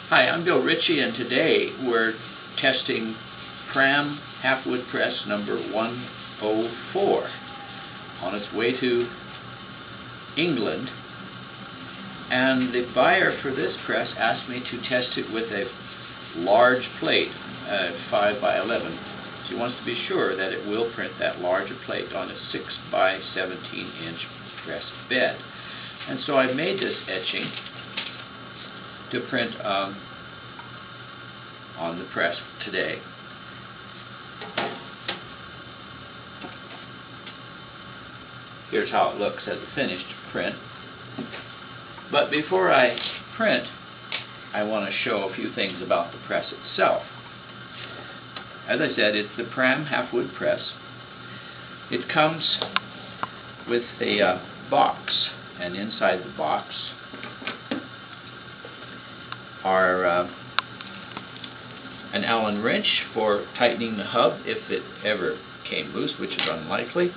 Hi, I'm Bill Ritchie, and today we're testing Pram Halfwood Press number 104 on its way to England. And the buyer for this press asked me to test it with a large plate, 5 by 11. She wants to be sure that it will print that larger plate on a 6 by 17 inch press bed. And so I made this etching to print on the press today. Here's how it looks as a finished print. But before I print, I want to show a few things about the press itself. As I said, it's the Pram Halfwood Press. It comes with a box, and inside the box are an Allen wrench for tightening the hub if it ever came loose, which is unlikely.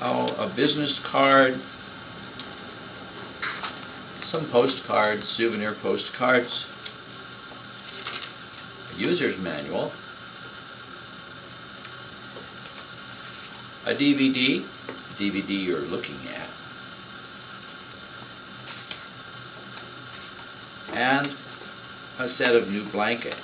A business card, some postcards, souvenir postcards, a user's manual, a DVD you're looking at, and a set of new blankets.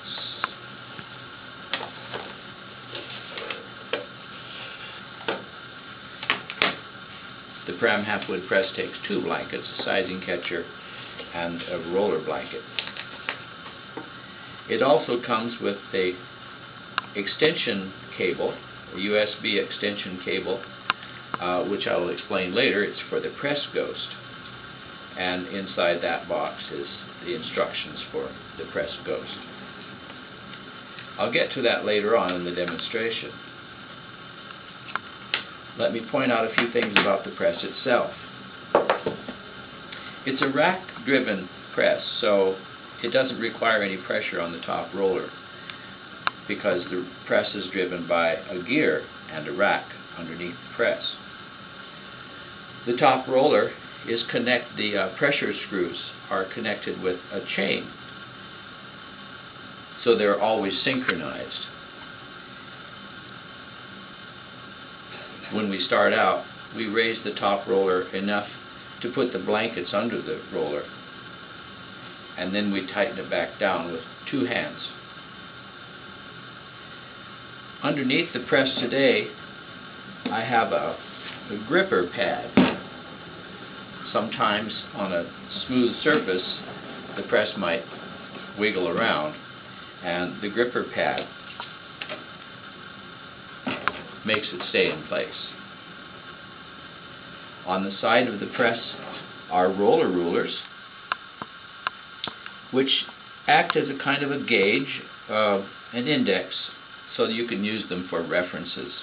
The Pram Halfwood Press takes 2 blankets, a sizing catcher and a roller blanket. It also comes with a extension cable, a USB extension cable, which I will explain later. It's for the PressGhost. And inside that box is the instructions for the PressGhost. I'll get to that later on in the demonstration. Let me point out a few things about the press itself. It's a rack-driven press, so it doesn't require any pressure on the top roller because the press is driven by a gear and a rack underneath the press. The top roller is the pressure screws are connected with a chain, so they're always synchronized. When we start out, we raise the top roller enough to put the blankets under the roller, and then we tighten it back down with 2 hands. Underneath the press today, I have a gripper pad. Sometimes on a smooth surface, the press might wiggle around, and the gripper pad makes it stay in place. On the side of the press are roller rulers, which act as a kind of a gauge, an index, so that you can use them for references.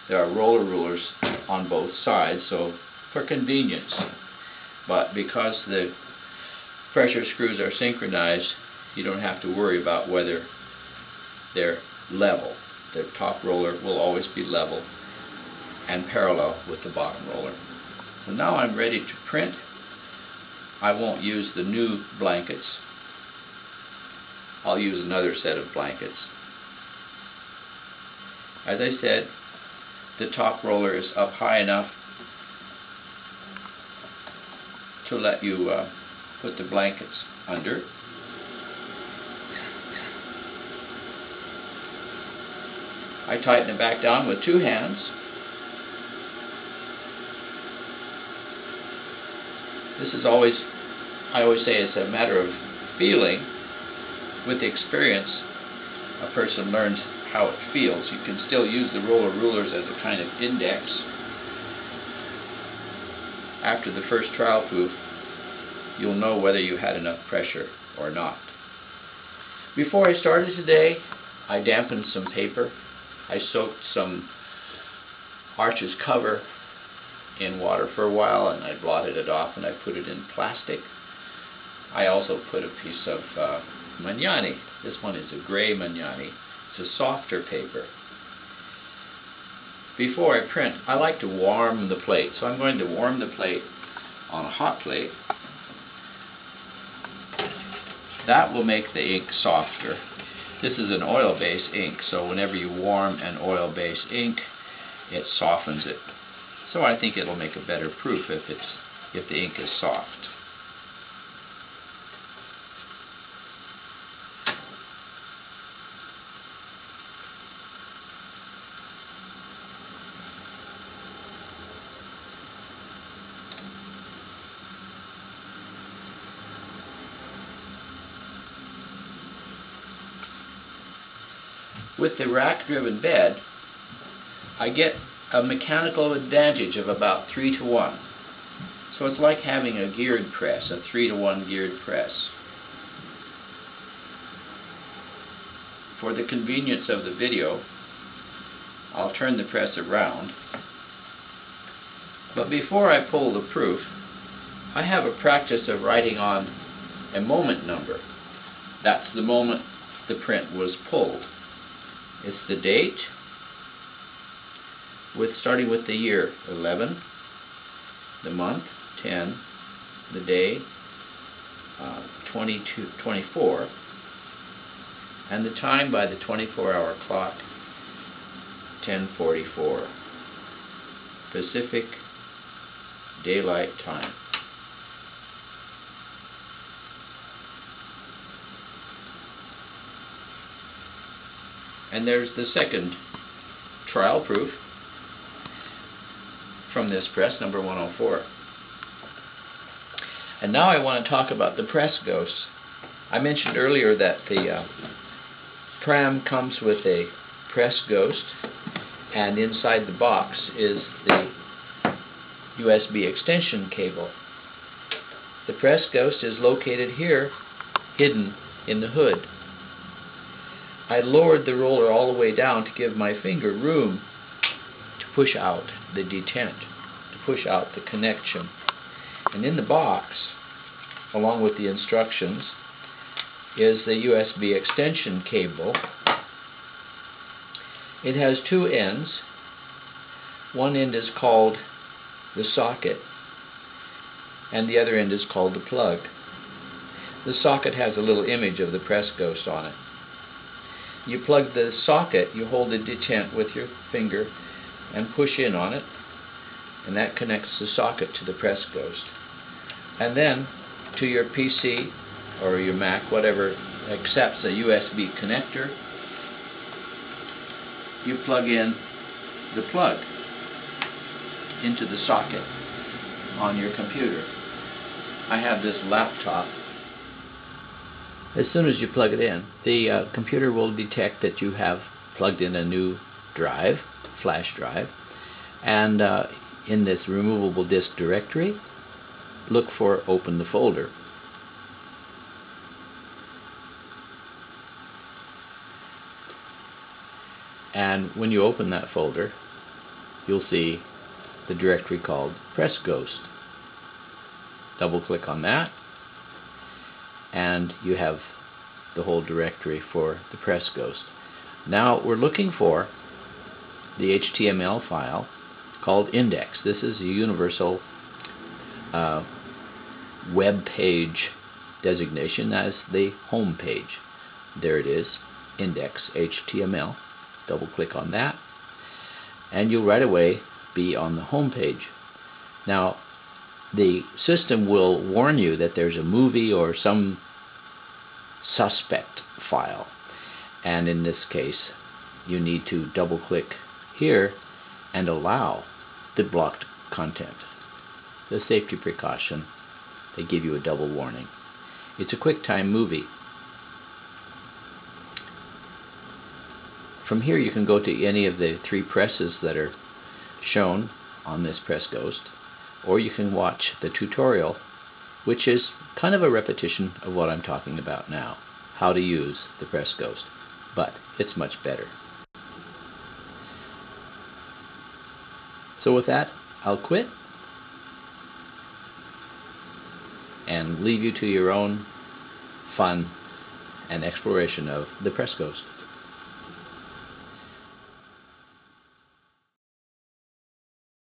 There are roller rulers on both sides, so for convenience. But because the pressure screws are synchronized, you don't have to worry about whether they're level. The top roller will always be level and parallel with the bottom roller. So now I'm ready to print. I won't use the new blankets. I'll use another set of blankets. As I said, the top roller is up high enough to let you put the blankets under. I tighten it back down with 2 hands. This is I always say it's a matter of feeling. With experience, a person learns how it feels. You can still use the roller rulers as a kind of index. After the first trial proof, you'll know whether you had enough pressure or not. Before I started today, I dampened some paper. I soaked some Arches cover in water for a while, and I blotted it off and I put it in plastic. I also put a piece of Magnani. This one is a gray Magnani. It's a softer paper. Before I print, I like to warm the plate. So I'm going to warm the plate on a hot plate. That will make the ink softer. This is an oil-based ink, so whenever you warm an oil-based ink, it softens it. So I think it'll make a better proof if the ink is soft. With the rack-driven bed, I get a mechanical advantage of about 3 to 1. So it's like having a geared press, a 3 to 1 geared press. For the convenience of the video, I'll turn the press around. But before I pull the proof, I have a practice of writing on a moment number. That's the moment the print was pulled. It's the date, starting with the year 11, the month 10, the day 24, and the time by the 24-hour clock 10:44 Pacific Daylight Time. And there's the second trial proof from this press, number 104. And now I want to talk about the PressGhost. I mentioned earlier that the Pram comes with a PressGhost, and inside the box is the USB extension cable. The PressGhost is located here, hidden in the hood. I lowered the roller all the way down to give my finger room to push out the detent, to push out the connection. And in the box, along with the instructions, is the USB extension cable. It has two ends. One end is called the socket, and the other end is called the plug. The socket has a little image of the PressGhost on it. You plug the socket, you hold the detent with your finger and push in on it, and that connects the socket to the PressGhost. And then to your PC or your Mac, whatever accepts a USB connector, you plug in the plug into the socket on your computer. I have this laptop. As soon as you plug it in, the computer will detect that you have plugged in a new drive, flash drive, and in this removable disk directory, look for Open the Folder. And when you open that folder, you'll see the directory called PressGhost. Double-click on that, and you have the whole directory for the PressGhost. Now we're looking for the HTML file called index. This is a universal web page designation as the home page. There it is, index HTML. Double-click on that, and you'll right away be on the home page. Now, the system will warn you that there's a movie or some suspect file, and in this case you need to double click here and allow the blocked content. The safety precaution, they give you a double warning. It's a QuickTime movie. From here you can go to any of the 3 presses that are shown on this PressGhost, or you can watch the tutorial, which is kind of a repetition of what I'm talking about now, how to use the PressGhost, but it's much better. So with that, I'll quit and leave you to your own fun and exploration of the PressGhost.